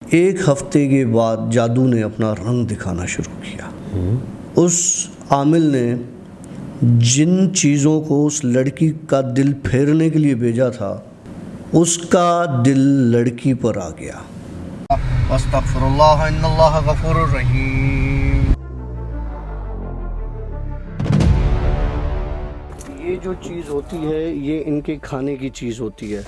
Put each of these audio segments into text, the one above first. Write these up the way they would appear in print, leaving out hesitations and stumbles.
एक हफ्ते के बाद जादू ने अपना रंग दिखाना शुरू किया। उस आमिल ने जिन चीज़ों को उस लड़की का दिल फेरने के लिए भेजा था, उसका दिल लड़की पर आ गया। अस्तगफिरुल्लाह इन्नल्लाह गफूरुर रहीम। ये जो चीज़ होती है, ये इनके खाने की चीज़ होती है।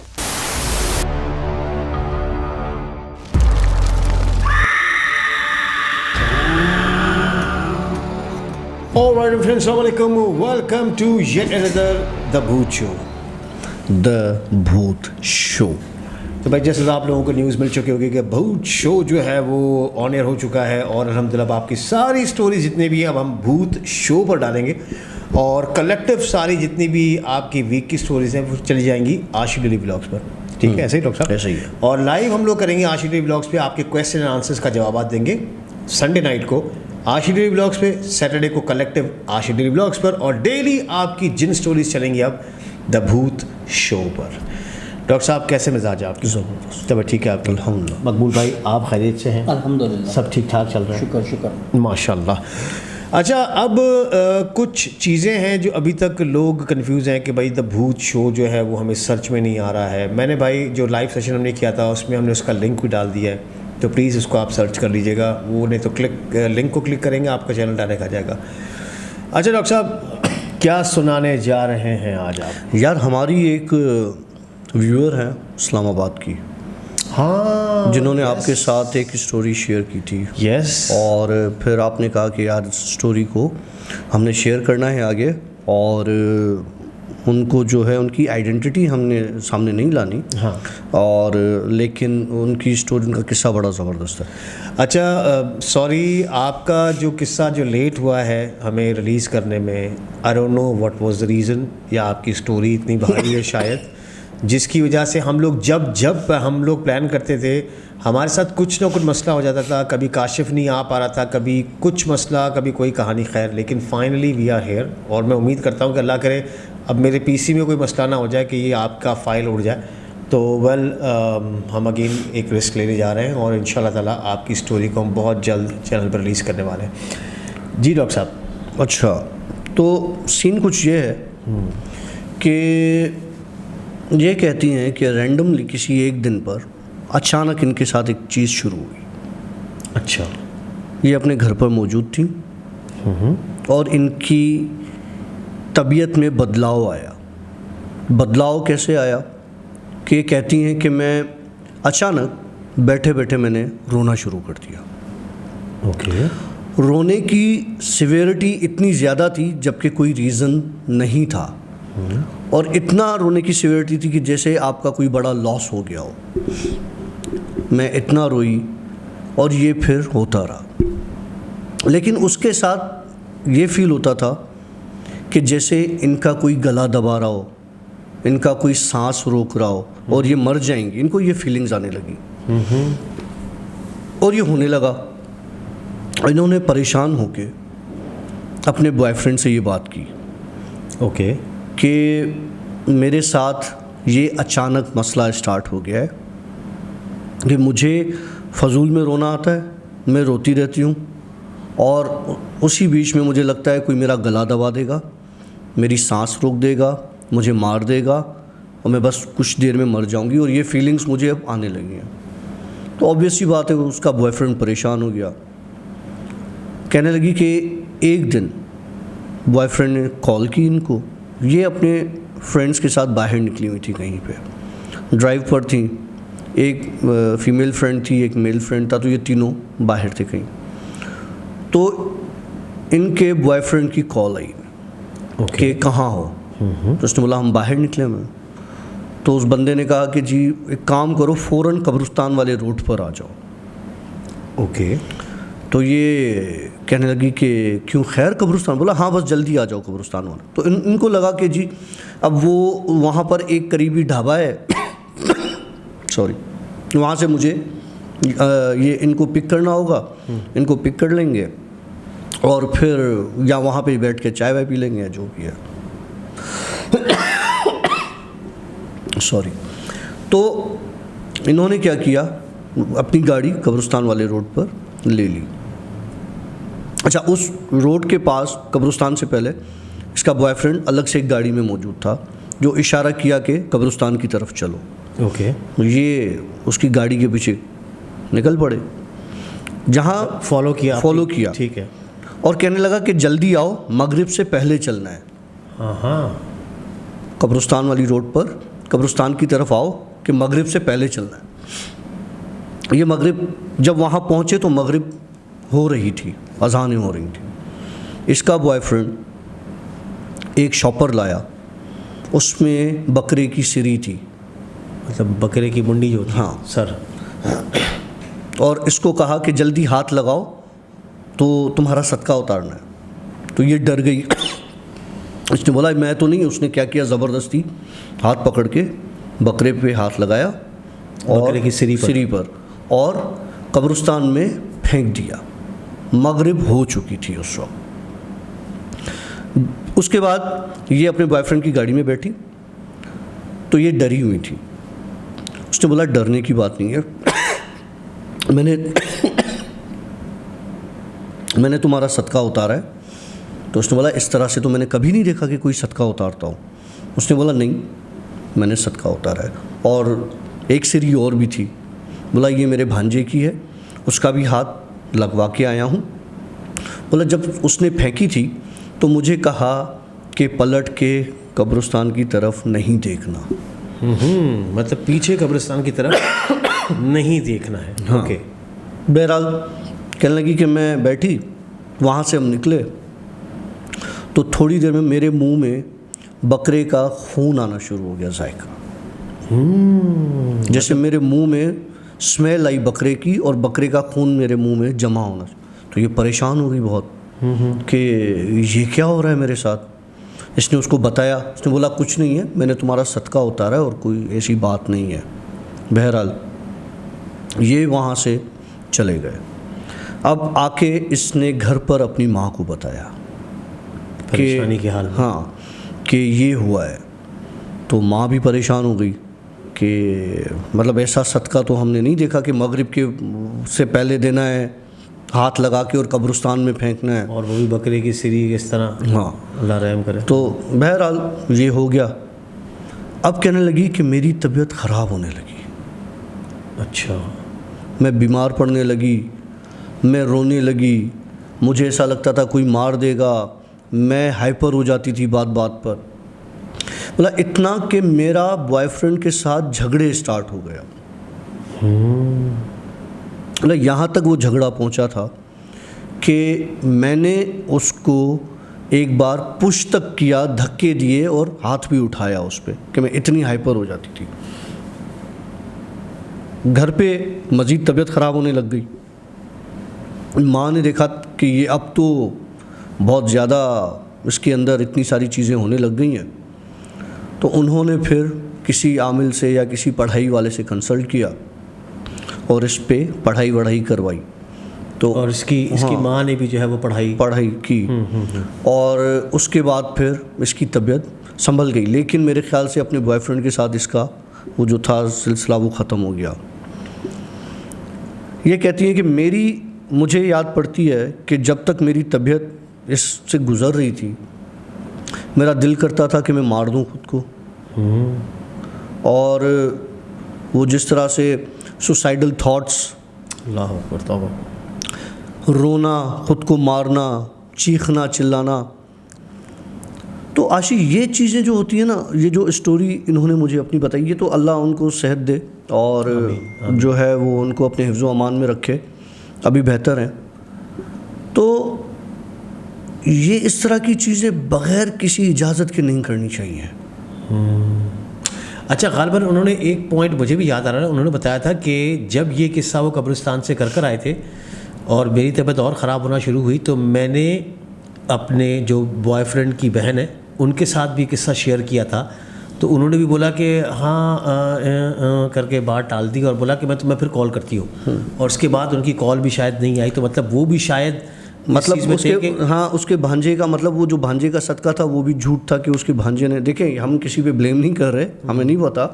Alright friends, Assalamualaikum. Welcome to yet another The Bhoot Show. The भूत शो। तो भाई जैसे आप लोगों को न्यूज़ मिल चुकी होगी कि भूत शो जो है वो ऑन एयर हो चुका है और अल्हम्दुलिल्लाह आपकी सारी स्टोरी जितनी भी है अब हम भूत शो पर डालेंगे और कलेक्टिव सारी जितनी भी आपकी वीक की स्टोरीज हैं वो चली जाएंगी आशिक डेली व्लॉग्स पर। ठीक है, ऐसे ही डॉक्टर साहब? ऐसे ही है। और लाइव हम लोग करेंगे आशिक डेली व्लॉग्स पे, आपके क्वेश्चन एंड आंसर्स का जवाब देंगे संडे नाइट को आशिक डेली व्लॉग्स पे, सैटरडे को कलेक्टिव आशिक डेली व्लॉग्स पर और डेली आपकी जिन स्टोरीज चलेंगी अब द भूत शो पर। डॉक्टर साहब कैसे मिजाज है आपकी? ज़बरदस्त। तब ठीक है आपकी? अल्हम्दुलिल्लाह। मकबूल भाई आप खैरियत से हैं? अल्हम्दुलिल्लाह सब ठीक ठाक चल रहा है? शुक्र शुक्र। माशाल्लाह। अच्छा, अब कुछ चीज़ें हैं जो अभी तक लोग कंफ्यूज हैं कि भाई द भूत शो जो है वो हमें सर्च में नहीं आ रहा है। मैंने भाई जो लाइव सेशन हमने किया था उसमें हमने उसका लिंक भी डाल दिया है, तो प्लीज़ उसको आप सर्च कर लीजिएगा। वो नहीं तो लिंक को क्लिक करेंगे आपका चैनल डायरेक्ट आ जाएगा। अच्छा डॉक्टर साहब, क्या सुनाने जा रहे हैं आज आप? यार हमारी एक व्यूअर है इस्लामाबाद की, हाँ, जिन्होंने आपके साथ एक स्टोरी शेयर की थी। यस। और फिर आपने कहा कि यार स्टोरी को हमने शेयर करना है आगे, और उनको जो है उनकी आइडेंटिटी हमने सामने नहीं लानी। हाँ। और लेकिन उनकी स्टोरी, उनका किस्सा बड़ा ज़बरदस्त है। अच्छा, सॉरी, आपका जो किस्सा जो लेट हुआ है हमें रिलीज़ करने में, I don't know what was the reason, या आपकी स्टोरी इतनी भारी है शायद, जिसकी वजह से हम लोग जब हम लोग प्लान करते थे हमारे साथ कुछ ना कुछ मसला हो जाता था। कभी काशिफ नहीं आ पा रहा था, कभी कुछ मसला, कभी कोई कहानी। खैर, लेकिन फाइनली वी आर हेयर और मैं उम्मीद करता हूँ कि अल्लाह करे अब मेरे पीसी में कोई मसला ना हो जाए कि ये आपका फ़ाइल उड़ जाए। तो हम अगेन एक रिस्क लेने जा रहे हैं और इंशाल्लाह ताला आपकी स्टोरी को हम बहुत जल्द चैनल पर रिलीज़ करने वाले हैं। जी डॉक्टर साहब। अच्छा, तो सीन कुछ ये है कि ये कहती हैं कि रैंडमली किसी एक दिन पर अचानक इनके साथ एक चीज़ शुरू हुई। अच्छा। ये अपने घर पर मौजूद थी और इनकी तबीयत में बदलाव आया। बदलाव कैसे आया कि कहती हैं कि मैं अचानक बैठे बैठे मैंने रोना शुरू कर दिया। ओके। रोने की सिवियरिटी इतनी ज़्यादा थी जबकि कोई रीज़न नहीं था, और इतना रोने की सिवियरिटी थी कि जैसे आपका कोई बड़ा लॉस हो गया हो। मैं इतना रोई और ये फिर होता रहा, लेकिन उसके साथ ये फील होता था कि जैसे इनका कोई गला दबा रहा हो, इनका कोई सांस रोक रहा हो और ये मर जाएंगी। इनको ये फीलिंग्स आने लगी और ये होने लगा। इन्होंने परेशान होके अपने बॉयफ्रेंड से ये बात की। ओके। कि मेरे साथ ये अचानक मसला स्टार्ट हो गया है कि मुझे फ़जूल में रोना आता है, मैं रोती रहती हूँ और उसी बीच में मुझे लगता है कोई मेरा गला दबा देगा, मेरी सांस रोक देगा, मुझे मार देगा और मैं बस कुछ देर में मर जाऊँगी, और ये फीलिंग्स मुझे अब आने लगी हैं। तो ऑब्वियस सी बात है, उसका बॉयफ्रेंड परेशान हो गया। कहने लगी कि एक दिन बॉयफ्रेंड ने कॉल की इनको, ये अपने फ्रेंड्स के साथ बाहर निकली हुई थी, कहीं पे ड्राइव पर थी। एक फीमेल फ्रेंड थी, एक मेल फ्रेंड था, तो ये तीनों बाहर थे कहीं। तो इनके बॉयफ्रेंड की कॉल आई कि कहाँ हो? तो उसने बोला हम बाहर निकले मैं। तो उस बंदे ने कहा कि जी एक काम करो, फ़ौरन कब्रिस्तान वाले रूट पर आ जाओ। ओके। तो ये कहने लगी कि क्यों, खैर कब्रिस्तान? बोला हाँ बस जल्दी आ जाओ कब्रिस्तान वाला। तो इनको लगा कि जी अब वो वहाँ पर एक करीबी ढाबा है सॉरी, वहाँ से मुझे ये इनको पिक करना होगा, इनको पिक कर लेंगे और फिर या वहाँ पे बैठ के चाय वाय पी लेंगे, जो भी है सॉरी। तो इन्होंने क्या किया अपनी गाड़ी कब्रिस्तान वाले रोड पर ले ली। अच्छा, उस रोड के पास कब्रिस्तान से पहले इसका बॉयफ्रेंड अलग से एक गाड़ी में मौजूद था जो इशारा किया कि कब्रिस्तान की तरफ चलो। ओके। ये उसकी गाड़ी के पीछे निकल पड़े, जहाँ फॉलो किया। ठीक है। और कहने लगा कि जल्दी आओ, मगरिब से पहले चलना है। हाँ, कब्रिस्तान वाली रोड पर कब्रिस्तान की तरफ आओ कि मगरिब से पहले चलना है। ये मगरिब जब वहाँ पहुँचे तो मगरिब हो रही थी, अज़ानें हो रही थी। इसका बॉयफ्रेंड एक शॉपर लाया, उसमें बकरे की सिरी थी, मतलब बकरे की मुंडी जो थी। हाँ सर। और इसको कहा कि जल्दी हाथ लगाओ तो तुम्हारा सदका उतारना है। तो ये डर गई। इसने बोला मैं तो नहीं। उसने क्या किया, ज़बरदस्ती हाथ पकड़ के बकरे पे हाथ लगाया और बकरे की सिरी पर और कब्रिस्तान में फेंक दिया। मगरिब हो चुकी थी उस वक्त। उसके बाद ये अपने बॉयफ्रेंड की गाड़ी में बैठी तो ये डरी हुई थी। उसने बोला डरने की बात नहीं है, मैंने तुम्हारा सदका उतारा है। तो उसने बोला इस तरह से तो मैंने कभी नहीं देखा कि कोई सदका उतारता हो। उसने बोला नहीं, मैंने सदका उतारा है। और एक सिरी और भी थी। बोला ये मेरे भांजे की है, उसका भी हाथ लगवा के आया हूँ। बोला जब उसने फेंकी थी तो मुझे कहा कि पलट के कब्रिस्तान की तरफ नहीं देखना। मतलब पीछे कब्रिस्तान की तरफ नहीं देखना है। हाँ। ओके। बहरहाल कहने लगी कि मैं बैठी, वहाँ से हम निकले तो थोड़ी देर में मेरे मुंह में बकरे का खून आना शुरू हो गया, जायका। जैसे मेरे मुंह में स्मेल आई बकरे की और बकरे का खून मेरे मुंह में जमा होना। तो ये परेशान हो गई बहुत कि ये क्या हो रहा है मेरे साथ। इसने उसको बताया। उसने बोला कुछ नहीं है, मैंने तुम्हारा सदका उतारा है और कोई ऐसी बात नहीं है। बहरहाल ये वहाँ से चले गए। अब आके इसने घर पर अपनी माँ को बताया परेशानी के हाल में। हाँ, कि ये हुआ है। तो माँ भी परेशान हो गई कि मतलब ऐसा सदका तो हमने नहीं देखा कि मगरिब के से पहले देना है, हाथ लगा के और कब्रिस्तान में फेंकना है, और वो भी बकरे की सिरी इस तरह। हाँ, अल्लाह रहम करे। तो बहरहाल ये हो गया। अब कहने लगी कि मेरी तबीयत ख़राब होने लगी। अच्छा। मैं बीमार पड़ने लगी, मैं रोने लगी, मुझे ऐसा लगता था कोई मार देगा, मैं हाइपर हो जाती थी बात बात पर। बोला इतना कि मेरा बॉयफ्रेंड के साथ झगड़े स्टार्ट हो गया। बोला यहाँ तक वो झगड़ा पहुँचा था कि मैंने उसको एक बार पुश तक किया, धक्के दिए और हाथ भी उठाया उस पर, कि मैं इतनी हाइपर हो जाती थी। घर पे मज़ीद तबीयत ख़राब होने लग गई। माँ ने देखा कि ये अब तो बहुत ज़्यादा इसके अंदर इतनी सारी चीज़ें होने लग गई हैं, तो उन्होंने फिर किसी आमिल से या किसी पढ़ाई वाले से कंसल्ट किया और इस पे पढ़ाई वढ़ाई करवाई। तो और इसकी माँ ने भी जो है वो पढ़ाई की। और उसके बाद फिर इसकी तबीयत संभल गई। लेकिन मेरे ख़्याल से अपने बॉयफ्रेंड के साथ इसका वो जो था सिलसिला वो ख़त्म हो गया। ये कहती है कि मुझे याद पड़ती है कि जब तक मेरी तबीयत इससे गुज़र रही थी, मेरा दिल करता था कि मैं मार दूं खुद को। और वो जिस तरह से सुसाइडल थॉट्स, अल्लाह अकबर, तौबा, रोना, ख़ुद को मारना, चीखना चिल्लाना। तो आशी ये चीज़ें जो होती है ना, ये जो स्टोरी इन्होंने मुझे अपनी बताई, ये तो अल्लाह उनको सेहत दे और जो है वो उनको अपने हिफ्ज़ व अमान में रखे, अभी बेहतर हैं। तो ये इस तरह की चीज़ें बग़ैर किसी इजाज़त के नहीं करनी चाहिए। अच्छा, ग़ालिबन उन्होंने एक पॉइंट मुझे भी याद आ रहा है। उन्होंने बताया था कि जब ये किस्सा वो कब्रिस्तान से कर आए थे और मेरी तबीयत और ख़राब होना शुरू हुई, तो मैंने अपने जो बॉयफ्रेंड की बहन है उनके साथ भी किस्सा शेयर किया था। तो उन्होंने भी बोला कि हाँ करके बात टाल दी और बोला कि मैं तुम्हें फिर कॉल करती हूँ। और उसके बाद उनकी कॉल भी शायद नहीं आई। तो मतलब वो भी शायद उसके भांजे का, मतलब वो जो भांजे का सदका था वो भी झूठ था कि उसके भांजे ने, देखें हम किसी पे ब्लेम नहीं कर रहे, हमें नहीं पता,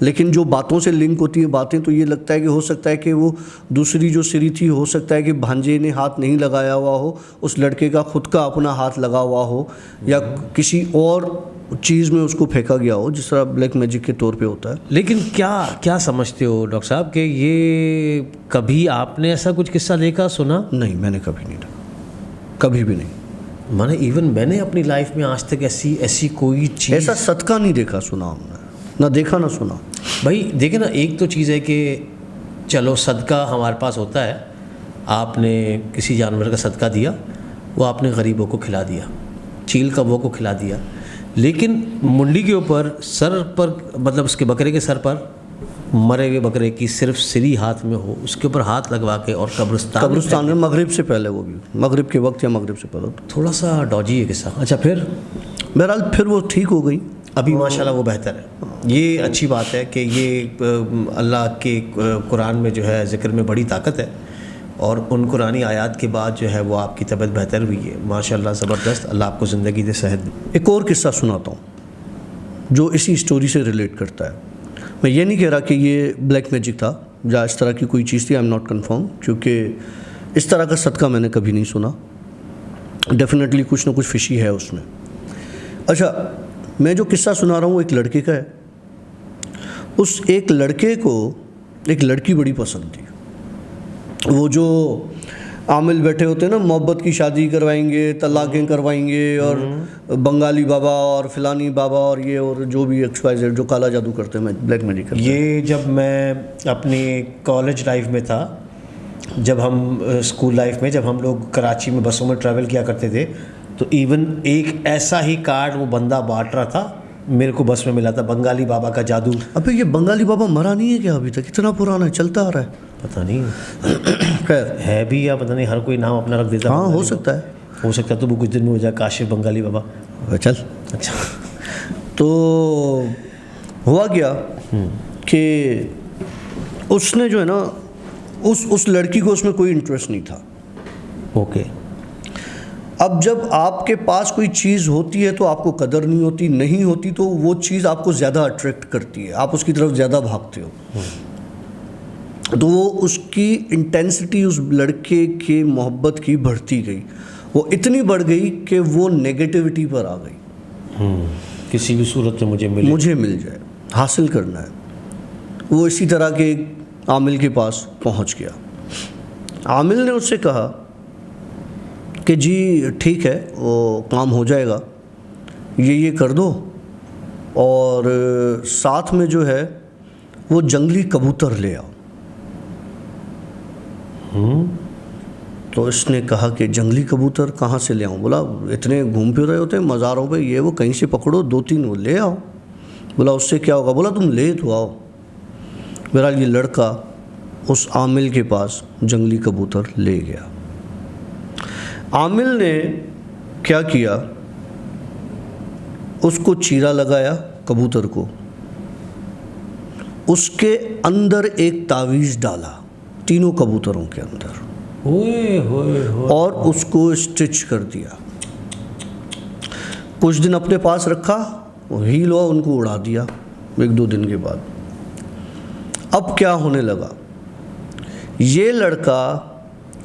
लेकिन जो बातों से लिंक होती है बातें, तो ये लगता है कि हो सकता है कि वो दूसरी जो सिरी थी, हो सकता है कि भांजे ने हाथ नहीं लगाया हुआ हो, उस लड़के का खुद का अपना हाथ लगा हुआ हो, या किसी और चीज़ में उसको फेंका गया हो, जिस तरह ब्लैक मैजिक के तौर पे होता है। लेकिन क्या समझते हो डॉक्टर साहब कि ये कभी आपने ऐसा कुछ किस्सा देखा, सुना? नहीं, मैंने कभी नहीं देखा, कभी भी नहीं। मैंने अपनी लाइफ में आज तक ऐसी कोई चीज़, ऐसा सदका नहीं देखा, सुना हमने, ना देखा ना सुना। भाई देखे ना, एक तो चीज़ है कि चलो सदका हमारे पास होता है, आपने किसी जानवर का सदका दिया, वो आपने गरीबों को खिला दिया, चील कौवों को खिला दिया, लेकिन मुंडी के ऊपर, सर पर, मतलब उसके बकरे के सर पर मरे हुए बकरे की सिर्फ सिरी हाथ में हो, उसके ऊपर हाथ लगवा के और कब्रिस्तान में, मगरिब से पहले, वो भी मगरिब के वक्त या मगरिब से पहले, थोड़ा सा डॉजी है किस्सा। अच्छा, फिर बहरहाल फिर वो ठीक हो गई, अभी माशाल्लाह वो बेहतर है। ये अच्छी बात है कि ये अल्लाह के कुरान में जो है ज़िक्र में बड़ी ताकत है, और उन कुरानी आयात के बाद जो है वो आपकी तबीयत बेहतर हुई है, माशाल्लाह ज़बरदस्त। अल्लाह आपको ज़िंदगी दे, सेहत दे। एक और किस्सा सुनाता हूँ जो इसी स्टोरी से रिलेट करता है। मैं ये नहीं कह रहा कि ये ब्लैक मैजिक था या इस तरह की कोई चीज़ थी, आई एम नॉट कन्फर्म, क्योंकि इस तरह का सदका मैंने कभी नहीं सुना। डेफिनेटली कुछ ना कुछ फिशी है उसमें। अच्छा, मैं जो किस्सा सुना रहा हूँ एक लड़के का है। उस एक लड़के को एक लड़की बड़ी पसंद थी। वो जो आमिल बैठे होते हैं ना, मोहब्बत की शादी करवाएंगे, तलाक़ें करवाएंगे, और बंगाली बाबा और फिलानी बाबा और ये और जो भी XYZ जो काला जादू करते हैं, ब्लैक मैजिक करते हैं। ये जब मैं अपनी कॉलेज लाइफ में था, जब हम स्कूल लाइफ में, जब हम लोग कराची में बसों में ट्रैवल किया करते थे, तो इवन एक ऐसा ही कार्ड वो बंदा बांट रहा था, मेरे को बस में मिला था, बंगाली बाबा का जादू। अबे ये बंगाली बाबा मरा नहीं है क्या अभी तक? इतना पुराना है, चलता आ रहा है। पता नहीं खैर है भी या पता नहीं, हर कोई नाम अपना रख देता। हाँ, हो सकता है, हो सकता है। तो वो कुछ दिन में हो जाए काशिफ बंगाली बाबा। चल। अच्छा, तो हुआ क्या कि उसने जो है ना, उस लड़की को उसमें कोई इंटरेस्ट नहीं था। ओके। अब जब आपके पास कोई चीज़ होती है तो आपको कदर नहीं होती तो वो चीज़ आपको ज़्यादा अट्रैक्ट करती है, आप उसकी तरफ ज़्यादा भागते हो। तो वो उसकी इंटेंसिटी उस लड़के के मोहब्बत की बढ़ती गई, वो इतनी बढ़ गई कि वो नेगेटिविटी पर आ गई। किसी भी सूरत में मुझे मिल जाए, हासिल करना है। वो इसी तरह के आमिल के पास पहुंच गया। आमिल ने उससे कहा कि जी ठीक है, वो काम हो जाएगा, ये कर दो, और साथ में जो है वो जंगली कबूतर ले आओ। तो इसने कहा कि जंगली कबूतर कहाँ से ले आऊँ? बोला इतने घूम फिर रहे होते हैं मज़ारों पे, ये वो कहीं से पकड़ो, 2-3 वो ले आओ। बोला उससे क्या होगा? बोला तुम ले तो आओ। बहरहाल ये लड़का उस आमिल के पास जंगली कबूतर ले गया। आमिल ने क्या किया, उसको चीरा लगाया कबूतर को, उसके अंदर एक तावीज़ डाला, तीनों कबूतरों के अंदर, और उसको स्टिच कर दिया। कुछ दिन अपने पास रखा, हील हुआ, उनको उड़ा दिया 1-2 दिन के बाद। अब क्या होने लगा, ये लड़का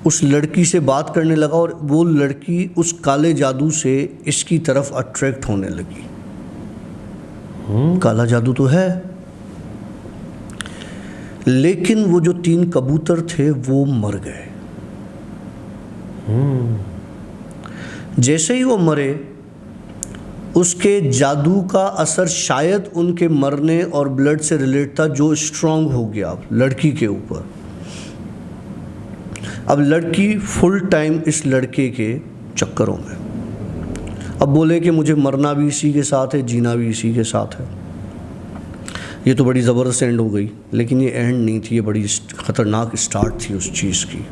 उस लड़की से बात करने लगा और वो लड़की उस काले जादू से इसकी तरफ अट्रैक्ट होने लगी। काला जादू तो है, लेकिन वो जो 3 कबूतर थे वो मर गए। जैसे ही वो मरे, उसके जादू का असर शायद उनके मरने और ब्लड से रिलेट था, जो स्ट्रांग हो गया लड़की के ऊपर। अब लड़की फुल टाइम इस लड़के के चक्करों में, अब बोले कि मुझे मरना भी इसी के साथ है, जीना भी इसी के साथ है। ये तो बड़ी ज़बरदस्त एंड हो गई, लेकिन ये एंड नहीं थी, ये बड़ी ख़तरनाक स्टार्ट थी उस चीज़ की।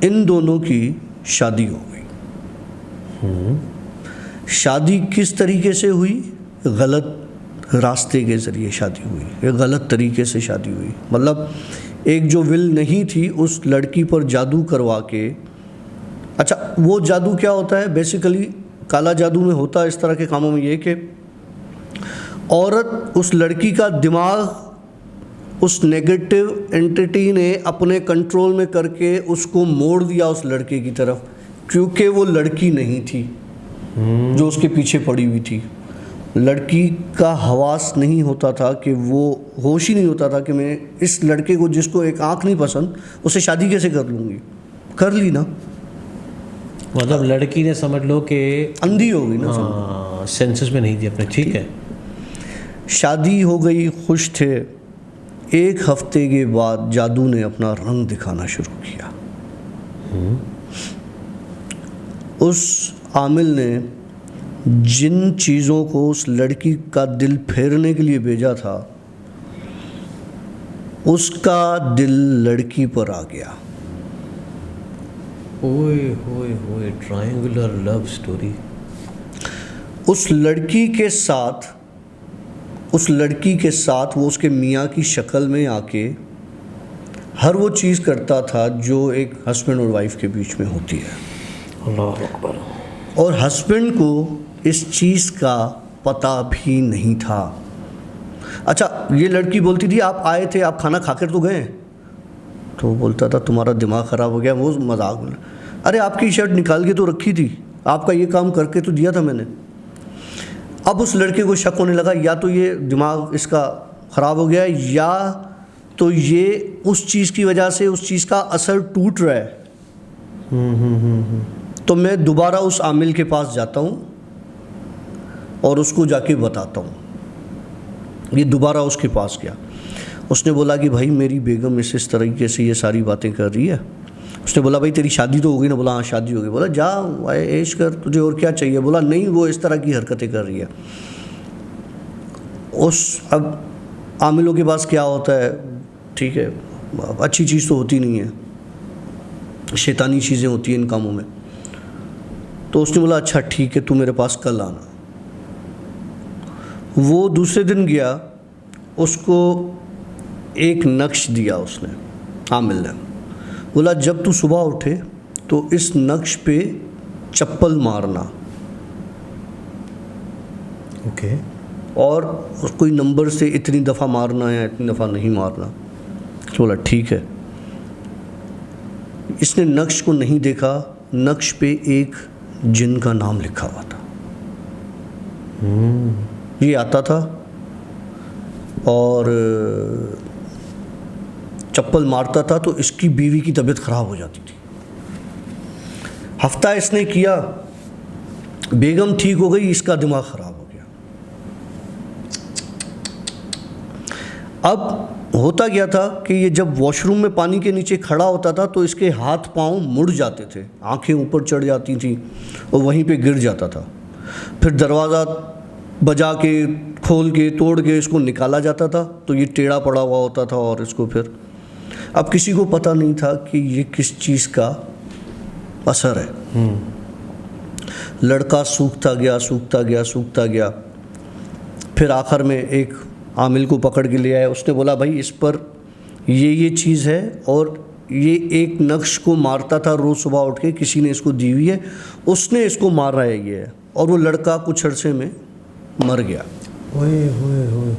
इन दोनों की शादी हो गई। शादी किस तरीके से हुई? गलत रास्ते के ज़रिए शादी हुई, गलत तरीके से शादी हुई। मतलब एक जो विल नहीं थी उस लड़की पर जादू करवा के। अच्छा, वो जादू क्या होता है बेसिकली? काला जादू में होता है इस तरह के कामों में ये कि औरत, उस लड़की का दिमाग उस नेगेटिव एंटिटी ने अपने कंट्रोल में करके उसको मोड़ दिया उस लड़के की तरफ, क्योंकि वो लड़की नहीं थी जो उसके पीछे पड़ी हुई थी। लड़की का हवास नहीं होता था कि वो होश ही नहीं होता था कि मैं इस लड़के को, जिसको एक आँख नहीं पसंद, उससे शादी कैसे कर लूँगी। कर ली ना, मतलब लड़की ने समझ लो कि अंधी हो गई ना। हाँ, सेंसेस में नहीं थी अपने। ठीक है। शादी हो गई, खुश थे। एक हफ्ते के बाद जादू ने अपना रंग दिखाना शुरू किया। उस आमिल ने जिन चीज़ों को उस लड़की का दिल फेरने के लिए भेजा था, उसका दिल लड़की पर आ गया। ओए होए होए, ट्रायंगुलर लव स्टोरी। उस लड़की के साथ वो उसके मियाँ की शक्ल में आके हर वो चीज़ करता था जो एक हस्बैंड और वाइफ के बीच में होती है। अल्लाह अकबर। और हस्बैंड को इस चीज़ का पता भी नहीं था। अच्छा, ये लड़की बोलती थी आप आए थे, आप खाना खाकर तो गए? तो वो बोलता था तुम्हारा दिमाग ख़राब हो गया। वो मजाक बोला, अरे आपकी शर्ट निकाल के तो रखी थी, आपका ये काम करके तो दिया था मैंने। अब उस लड़के को शक होने लगा, या तो ये दिमाग इसका ख़राब हो गया है, या तो ये उस चीज़ की वजह से उस चीज़ का असर टूट रहा है। तो मैं दोबारा उस आमिल के पास जाता हूँ और उसको जाके बताता हूँ। ये दोबारा उसके पास गया। उसने बोला कि भाई मेरी बेगम इस तरीके से ये सारी बातें कर रही है। उसने बोला भाई तेरी शादी तो हो गई ना? बोला हाँ शादी हो गई। बोला जा ऐश कर, तुझे और क्या चाहिए? बोला नहीं, वो इस तरह की हरकतें कर रही है। अब आमिलों के पास क्या होता है, ठीक है, अच्छी चीज़ तो होती नहीं है, शैतानी चीज़ें होती हैं इन कामों में। तो उसने बोला अच्छा ठीक है, तू मेरे पास कल आना। वो दूसरे दिन गया, उसको एक नक्श दिया उसने, आमिल ने। बोला जब तू सुबह उठे तो इस नक्श पे चप्पल मारना। ओके। और कोई नंबर से इतनी दफ़ा मारना है, इतनी दफ़ा नहीं मारना। तो बोला ठीक है। इसने नक्श को नहीं देखा, नक्श पे एक जिन का नाम लिखा हुआ था। ये आता था और चप्पल मारता था तो इसकी बीवी की तबीयत ख़राब हो जाती थी। हफ्ता इसने किया, बेगम ठीक हो गई, इसका दिमाग ख़राब हो गया। अब होता क्या था कि ये जब वॉशरूम में पानी के नीचे खड़ा होता था तो इसके हाथ पांव मुड़ जाते थे, आंखें ऊपर चढ़ जाती थी और वहीं पे गिर जाता था। फिर दरवाज़ा बजा के, खोल के, तोड़ के इसको निकाला जाता था तो ये टेढ़ा पड़ा हुआ होता था। और इसको फिर अब किसी को पता नहीं था कि ये किस चीज़ का असर है। लड़का सूखता गया, सूखता गया, सूखता गया। फिर आखिर में एक आमिल को पकड़ के ले आया। उसने बोला भाई इस पर ये चीज़ है और ये एक नक्श को मारता था रोज़ सुबह उठ के, किसी ने इसको दी हुई है, उसने इसको मार रहा है ये है। और वो लड़का कुछ अरसे में मर गया। ओए होए होए।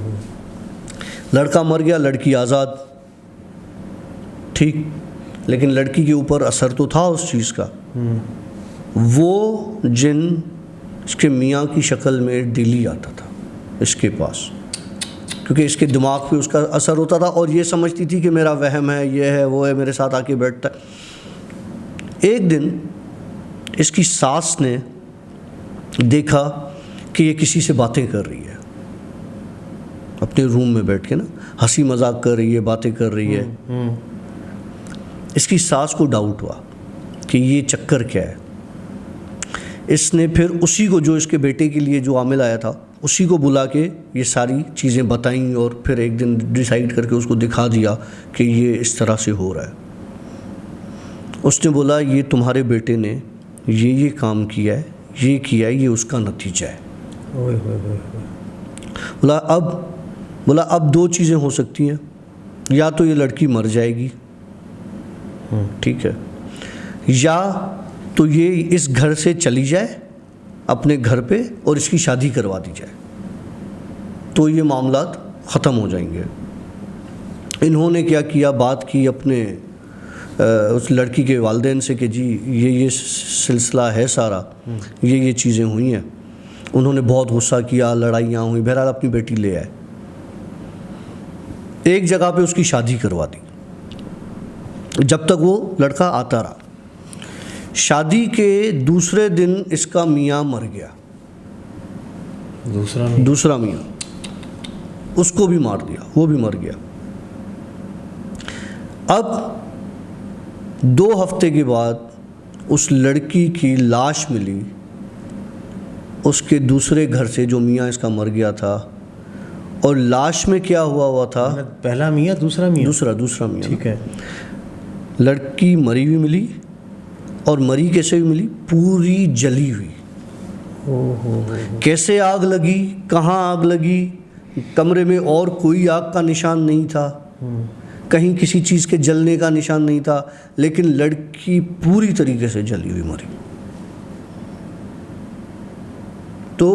लड़का मर गया, लड़की आज़ाद, ठीक। लेकिन लड़की के ऊपर असर तो था उस चीज़ का। वो जिन इसके मियाँ की शक्ल में डेली आता था इसके पास, क्योंकि इसके दिमाग पे उसका असर होता था और ये समझती थी कि मेरा वहम है, ये है, वो है, मेरे साथ आके बैठता है। एक दिन इसकी सास ने देखा कि ये किसी से बातें कर रही है, अपने रूम में बैठ के ना हंसी मजाक कर रही है, बातें कर रही है। इसकी सास को डाउट हुआ कि ये चक्कर क्या है। इसने फिर उसी को, जो इसके बेटे के लिए जो आमिल आया था, उसी को बुला के ये सारी चीज़ें बताई और फिर एक दिन डिसाइड करके उसको दिखा दिया कि ये इस तरह से हो रहा है। उसने बोला ये तुम्हारे बेटे ने ये काम किया है, ये किया है, ये उसका नतीजा है। ओए होए होए। बोला अब दो चीज़ें हो सकती हैं, या तो ये लड़की मर जाएगी, ठीक है, या तो ये इस घर से चली जाए अपने घर पे और इसकी शादी करवा दी जाए। तो ये मामलात ख़त्म हो जाएंगे। इन्होंने क्या किया, बात की अपने उस लड़की के वालिदैन से कि जी ये सिलसिला है सारा, ये चीज़ें हुई हैं। उन्होंने बहुत गुस्सा किया, लड़ाइयाँ हुई, बहरहाल अपनी बेटी ले आए। एक जगह पे उसकी शादी करवा दी जब तक वो लड़का आता रहा। शादी के दूसरे दिन इसका मियाँ मर गया। दूसरा मियाँ, उसको भी मार दिया, वो भी मर गया। अब 2 हफ्ते के बाद उस लड़की की लाश मिली उसके दूसरे घर से, जो मियाँ इसका मर गया था। और लाश में क्या हुआ था, पहला मियाँ दूसरा मियाँ, दूसरा मियाँ, ठीक है। लड़की मरी हुई मिली, और मरी कैसे हुई मिली, पूरी जली हुई। कैसे आग लगी, कहाँ आग लगी, कमरे में और कोई आग का निशान नहीं था, कहीं किसी चीज़ के जलने का निशान नहीं था, लेकिन लड़की पूरी तरीके से जली हुई मरी। तो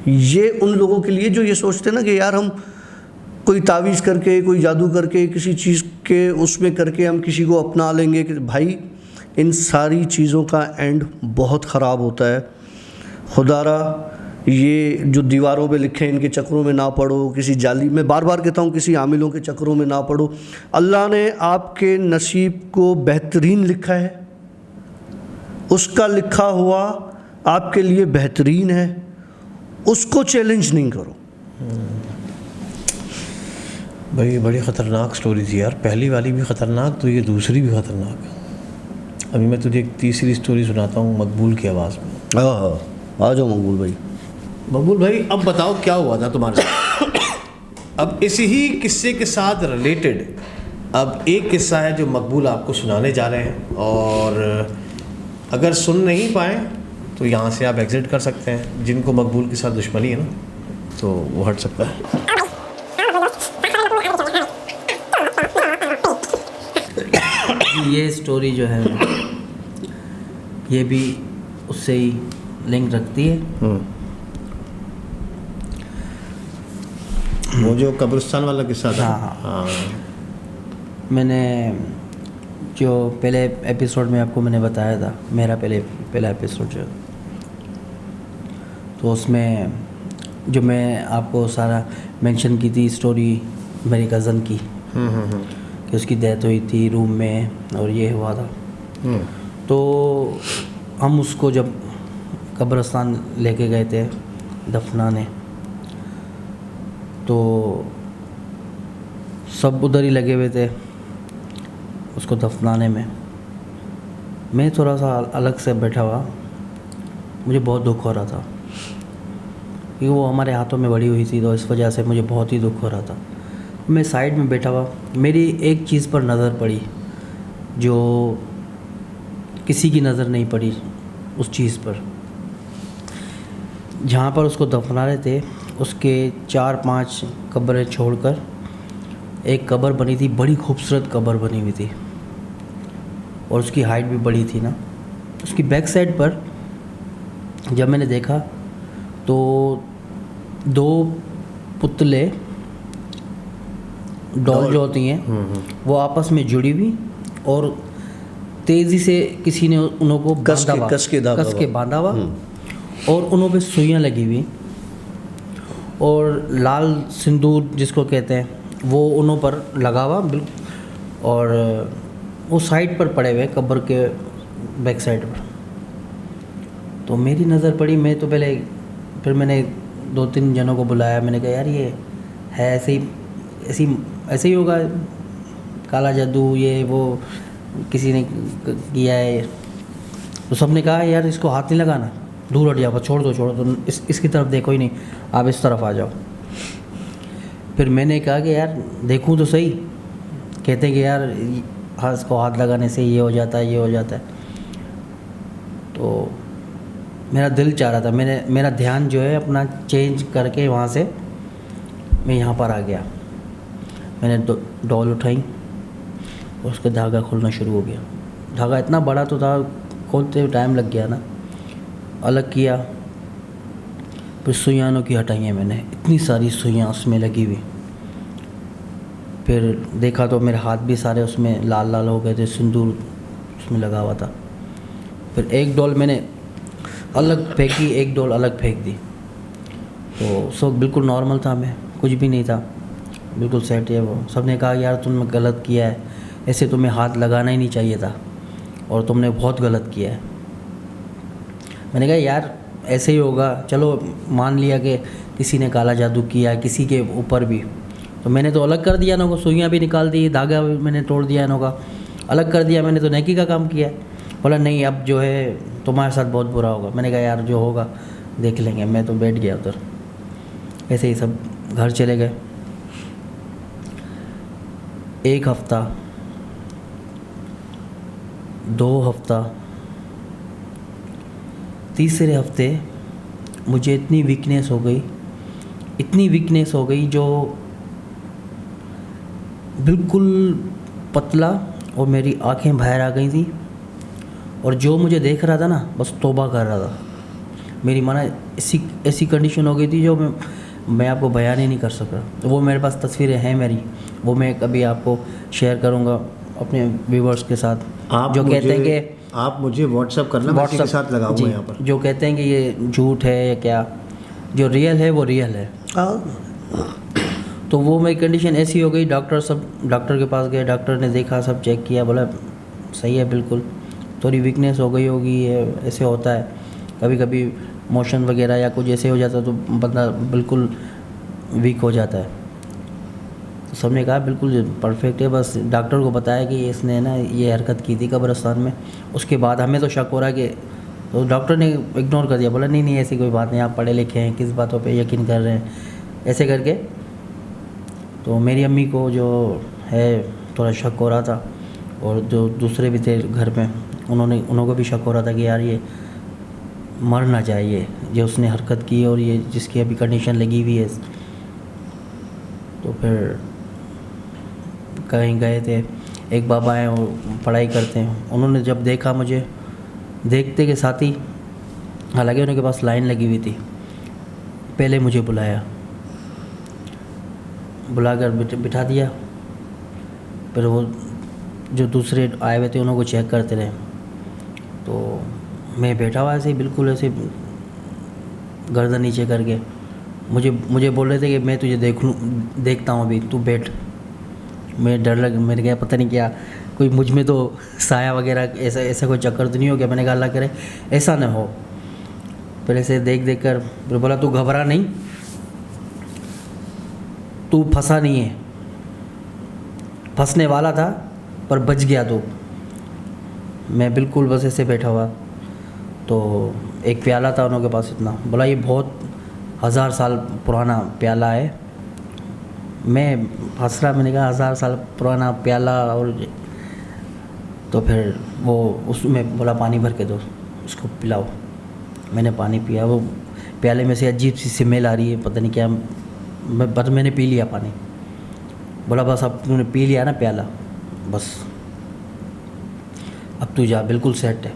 ये उन लोगों के लिए जो ये सोचते हैं ना कि यार हम कोई तावीज़ करके, कोई जादू करके, किसी चीज़ के उसमें करके हम किसी को अपना लेंगे, कि भाई इन सारी चीज़ों का एंड बहुत ख़राब होता है। खुदारा ये जो दीवारों पे लिखे इनके चक्रों में ना पड़ो, किसी जाली, मैं बार बार कहता हूँ, किसी आमिलों के चक्रों में ना पड़ो। अल्लाह ने आपके नसीब को बेहतरीन लिखा है, उसका लिखा हुआ आपके लिए बेहतरीन है, उसको चैलेंज नहीं करो। भाई बड़ी ख़तरनाक स्टोरी थी यार, पहली वाली भी ख़तरनाक तो ये दूसरी भी ख़तरनाक। अभी मैं तुझे एक तीसरी स्टोरी सुनाता हूँ मकबूल की आवाज़ में। हाँ, आ जाओ मकबूल भाई। मकबूल भाई, अब बताओ क्या हुआ था तुम्हारे साथ। अब इसी ही किस्से के साथ रिलेटेड अब एक किस्सा है जो मकबूल आपको सुनाने जा रहे हैं, और अगर सुन नहीं पाए तो यहाँ से आप एग्ज़िट कर सकते हैं। जिनको मकबूल के साथ दुश्मनी है ना, तो वो हट सकता है। ये स्टोरी जो है ये भी उससे ही लिंक रखती है। वो जो कब्रिस्तान वाला किस्सा था। हाँ। मैंने जो पहले एपिसोड में आपको मैंने बताया था, मेरा पहला एपिसोड जो, तो उसमें जो मैं आपको सारा मेंशन की थी स्टोरी मेरी कज़न की, कि उसकी डेथ हुई थी रूम में और ये हुआ था। तो हम उसको जब कब्रिस्तान लेके गए थे दफनाने, तो सब उधर ही लगे हुए थे उसको दफनाने में। मैं थोड़ा सा अलग से बैठा हुआ, मुझे बहुत दुख हो रहा था क्योंकि वो हमारे हाथों में बड़ी हुई थी, तो इस वजह से मुझे बहुत ही दुख हो रहा था। मैं साइड में बैठा हुआ, मेरी एक चीज़ पर नज़र पड़ी जो किसी की नज़र नहीं पड़ी, उस चीज़ पर जहाँ पर उसको दफना रहे थे उसके 4-5 कब्रें छोड़कर एक कब्र बनी थी, बड़ी खूबसूरत कब्र बनी हुई थी, और उसकी हाइट भी बड़ी थी ना। उसकी बैक साइड पर जब मैंने देखा तो 2 पुतले डॉल जो होती हैं वो आपस में जुड़ी हुई, और तेज़ी से किसी ने उन्हों को कस के बांधा हुआ, और उन्हों पे सुइयाँ लगी हुई, और लाल सिंदूर जिसको कहते हैं वो उन्हों पर लगा हुआ बिल्कुल, और वो साइड पर पड़े हुए कब्र के बैक साइड पर। तो मेरी नज़र पड़ी, मैं तो पहले, फिर मैंने 2-3 जनों को बुलाया, मैंने कहा यार ये है ऐसे ही होगा, काला जादू ये वो किसी ने किया है। तो सबने कहा यार इसको हाथ नहीं लगाना, दूर हट जाओ, छोड़ दो, इसकी तरफ देखो ही नहीं, आप इस तरफ आ जाओ। फिर मैंने कहा कि यार देखूं तो सही, कहते कि यार इसको हाथ लगाने से ये हो जाता है। तो मेरा दिल चाह रहा था, मेरा ध्यान जो है अपना चेंज करके वहाँ से मैं यहाँ पर आ गया। मैंने डॉल उठाई और उसका धागा खुलना शुरू हो गया। धागा इतना बड़ा तो था, खोलते हुए टाइम लग गया ना। अलग किया फिर सुइयानों की हटाई हैं मैंने, इतनी सारी सुइयाँ उसमें लगी हुई। फिर देखा तो मेरे हाथ भी सारे उसमें लाल लाल हो गए थे, सिंदूर उसमें लगा हुआ था। फिर एक डोल मैंने अलग फेंकी, एक डोल अलग फेंक दी। तो सब बिल्कुल नॉर्मल था, मैं कुछ भी नहीं था, बिल्कुल सेट है वो। सब ने कहा यार तुमने गलत किया है, ऐसे तुम्हें हाथ लगाना ही नहीं चाहिए था और तुमने बहुत गलत किया है। मैंने कहा यार ऐसे ही होगा, चलो मान लिया कि किसी ने काला जादू किया किसी के ऊपर भी, तो मैंने तो अलग कर दिया ना को, सुइयाँ भी निकाल दी, धागा भी मैंने तोड़ दिया ना का, अलग कर दिया, मैंने तो नेकी का काम किया है। बोला नहीं अब जो है तुम्हारे साथ बहुत बुरा होगा। मैंने कहा यार जो होगा देख लेंगे। मैं तो बैठ गया उधर, ऐसे ही सब घर चले गए। 1 हफ्ता, 2 हफ्ता, तीसरे हफ्ते मुझे इतनी वीकनेस हो गई, इतनी वीकनेस हो गई जो बिल्कुल पतला, और मेरी आंखें बाहर आ गई थी, और जो मुझे देख रहा था ना बस तौबा कर रहा था। मेरी माना ऐसी कंडीशन हो गई थी जो मैं आपको बयान ही नहीं कर सक रहा। वो मेरे पास तस्वीरें हैं मेरी, वो मैं कभी आपको शेयर करूँगा अपने व्यूवर्स के साथ। आप जो कहते हैं कि आप मुझे व्हाट्सअप करना, मैं इसी के साथ लगाऊंगा यहाँ पर। जो कहते हैं कि ये झूठ है या क्या, जो रियल है वो रियल है। तो वो मेरी कंडीशन ऐसी हो गई, डॉक्टर के पास गए, डॉक्टर ने देखा, सब चेक किया, बोला सही है बिल्कुल, थोड़ी वीकनेस हो गई होगी, ये ऐसे होता है कभी कभी, मोशन वगैरह या कुछ ऐसे हो जाता है तो बंदा बिल्कुल वीक हो जाता है। तो सबने कहा बिल्कुल परफेक्ट है। बस डॉक्टर को बताया कि इसने ना ये हरकत की थी कब्रिस्तान में। उसके बाद हमें तो शक हो रहा है कि, तो डॉक्टर ने इग्नोर कर दिया, बोला नहीं नहीं ऐसी कोई बात नहीं, आप पढ़े लिखे हैं, किस बातों पे यकीन कर रहे हैं, ऐसे करके। तो मेरी अम्मी को जो है थोड़ा शक हो रहा था, और जो दूसरे भी थे घर में उनको भी शक हो रहा था कि यार ये मर ना जाए, ये जो उसने हरकत की और ये जिसकी अभी कंडीशन लगी हुई है। तो फिर कहीं गए थे, एक बाबा हैं वो पढ़ाई करते हैं, उन्होंने जब देखा मुझे, देखते के साथ ही, हालांकि उनके पास लाइन लगी हुई थी, पहले मुझे बुलाकर बिठा दिया। फिर वो जो दूसरे आए हुए थे उनको चेक करते रहे। तो मैं बैठा हुआ ऐसे बिल्कुल ऐसे गर्दन नीचे करके, मुझे बोल रहे थे कि मैं तुझे देखता हूँ अभी, तू बैठ। मैं डर लग, मैंने कहा पता नहीं क्या कोई मुझ में तो साया वगैरह ऐसा कोई चक्कर तो नहीं हो गया। मैंने कहा अल्लाह करे ऐसा ना हो। फिर ऐसे देख कर फिर बोला तू घबरा नहीं, तू फंसा नहीं है, फंसने वाला था पर बच गया तू। मैं बिल्कुल बस ऐसे बैठा हुआ। तो एक प्याला था उनके पास इतना, बोला ये बहुत 1000 साल पुराना प्याला है। मैं हंस रहा, मैंने कहा 1000 साल पुराना प्याला, और तो फिर वो उसमें बोला पानी भर के दो, उसको पिलाओ। मैंने पानी पिया, वो प्याले में से अजीब सी स्मेल आ रही है, पता नहीं क्या, बस मैंने पी लिया पानी। बोला बस अब तूने पी लिया ना प्याला, बस अब तू जा, बिल्कुल सेट है,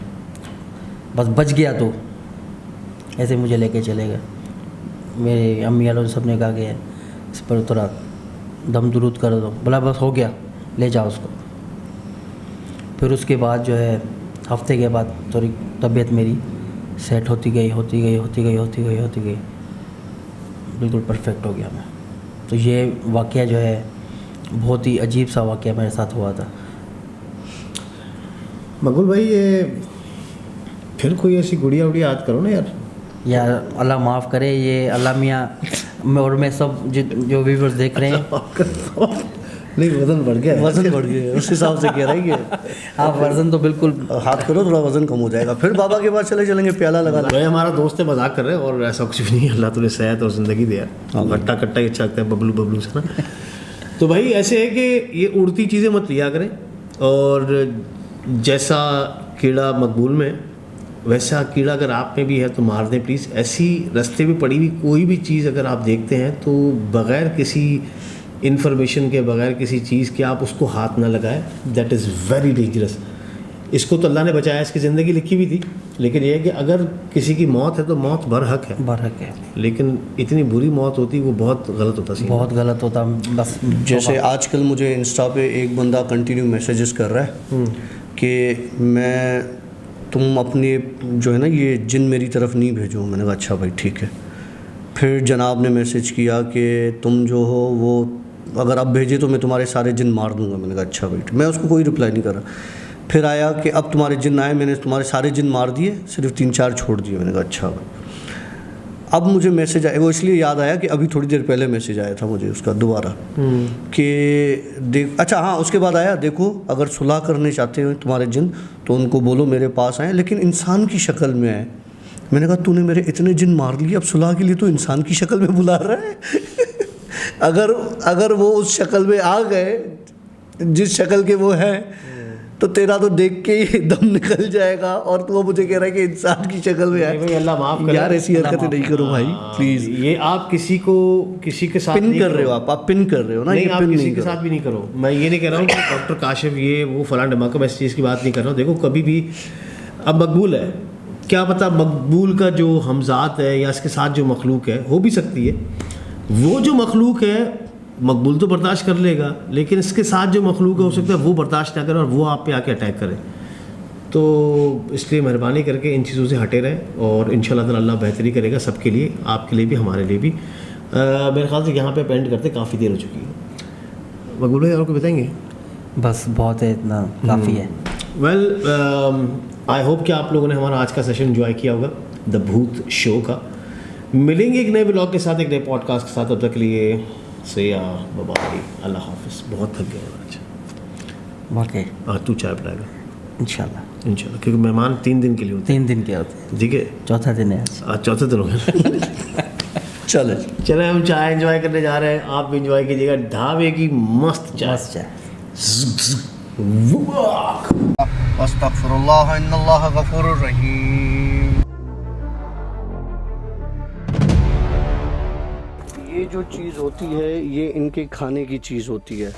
बस बच गया तू। ऐसे मुझे लेके चले गए। मेरे अम्मी वालों सब ने कहा कि इस पर थोड़ा दम दुरूद कर दो। बोला बस हो गया, ले जाओ उसको। फिर उसके बाद जो है हफ्ते के बाद थोड़ी तबीयत मेरी सेट होती गई, बिल्कुल परफेक्ट हो गया मैं। तो ये वाक़या जो है बहुत ही अजीब सा वाक़या मेरे साथ हुआ था। मकबूल भाई, ये फिर कोई ऐसी गुड़िया उड़िया याद करो ना यार अल्लाह माफ़ करे, ये अल्लाह मियाँ और मैं सब जो व्यूवर्स देख रहे हैं नहीं वज़न बढ़ गया उस हिसाब से कह रहा है कि हाँ वज़न तो बिल्कुल, हाथ करो थोड़ा वज़न कम हो जाएगा। फिर बाबा के पास चलेंगे प्याला लगा। भाई हमारा दोस्त है, मजाक कर रहे हैं, और ऐसा कुछ भी नहीं है। अल्लाह तुझे सेहत और ज़िंदगी दे यार। खट्टा खट्टा ही अच्छा लगता है, बबलू से ना। तो भाई ऐसे है कि ये उड़ती चीज़ें मत लिया करें, और जैसा कीड़ा मकबूल में वैसा कीड़ा अगर आप में भी है तो मार दें प्लीज़। ऐसी रास्ते में पड़ी हुई कोई भी चीज़ अगर आप देखते हैं तो बग़ैर किसी इन्फॉर्मेशन के, बग़ैर किसी चीज़ के आप उसको हाथ ना लगाएं। That is very dangerous. इसको तो अल्लाह ने बचाया, इसकी ज़िंदगी लिखी हुई थी, लेकिन ये है कि अगर किसी की मौत है तो मौत बरहक है, बरहक है, लेकिन इतनी बुरी मौत होती वो बहुत गलत होता सी, बहुत गलत होता। बस जैसे आजकल मुझे इंस्टा पे एक बंदा कंटिन्यू मैसेजेस कर रहा है कि तुम अपने जो है ना ये जिन मेरी तरफ नहीं भेजो। मैंने कहा अच्छा भाई ठीक है। फिर जनाब ने मैसेज किया कि तुम जो हो वो अगर आप भेजे तो मैं तुम्हारे सारे जिन मार दूंगा। मैंने कहा अच्छा भाई, मैं उसको कोई रिप्लाई नहीं कर रहा। फिर आया कि अब तुम्हारे जिन आए, मैंने तुम्हारे सारे जिन मार दिए, सिर्फ 3-4 छोड़ दिए। मैंने कहा अच्छा भाई। अब मुझे मैसेज आया, वो इसलिए याद आया कि अभी थोड़ी देर पहले मैसेज आया था मुझे उसका दोबारा कि देख, अच्छा हाँ, उसके बाद आया देखो अगर सुलह करने चाहते हो तुम्हारे जिन तो उनको बोलो मेरे पास आए, लेकिन इंसान की शक्ल में आए। मैंने कहा तूने मेरे इतने जिन मार लिए, अब सुलह के लिए तो इंसान की शक्ल में बुला रहा है। अगर वो उस शक्ल में आ गए जिस शक्ल के वो है तो तेरा तो देख के ही दम निकल जाएगा, और तो वो मुझे कह रहा है कि इंसान की शक्ल में आए। भाई अल्लाह माफ़ करे यार, ऐसी हरकतें नहीं करो भाई प्लीज़। ये आप किसी के साथ पिन कर रहे हो, आप पिन कर रहे हो ना, नहीं, ये आप पिन किसी के साथ भी नहीं करो। मैं ये नहीं कह रहा हूँ कि डॉक्टर काशिफ ये वो फलां ढमाका, मैं इस चीज़ की बात नहीं कर रहा हूँ। देखो कभी भी अब मकबूल है, क्या पता मकबूल का जो हमजात है या इसके साथ जो मखलूक है हो भी सकती है, वो जो मखलूक है मकबूल तो बर्दाश्त कर लेगा, लेकिन इसके साथ जो मखलूक है हो सकता है वो बर्दाश्त ना करे और वो आप पे आके अटैक करे। तो इसलिए मेहरबानी करके इन चीज़ों से हटे रहें और इंशाल्लाह ताला अल्लाह बेहतरी करेगा सबके लिए, आपके लिए भी हमारे लिए भी। मेरे ख्याल से यहाँ पे पेंट करते काफ़ी देर हो चुकी है। मकबूल भाई और को बताएंगे? बस बहुत है, इतना काफ़ी है। वेल आई होप कि आप लोगों ने हमारा आज का सेशन एंजॉय किया होगा, द भूत शो का। मिलेंगे एक नए ब्लॉग के साथ, एक नए पॉडकास्ट के साथ। तब तक के लिए से बाय, अल्लाह हाफिज़। बहुत थक गया आज। वाकई आज तू चाय पिलाएगा इंशाल्लाह, क्योंकि मेहमान 3 दिन के लिए होते 3 दिन के होते हैं। ठीक है, चौथा दिन है आज चौथे दिन हो गया। चले हम चाय एंजॉय करने जा रहे हैं, आप भी एंजॉय कीजिएगा ढाबे की मस्त चाय। अस्तगफिरुल्लाह इन्नल्लाह गफूरुर रहीम। ये जो चीज़ होती है ये इनके खाने की चीज़ होती है।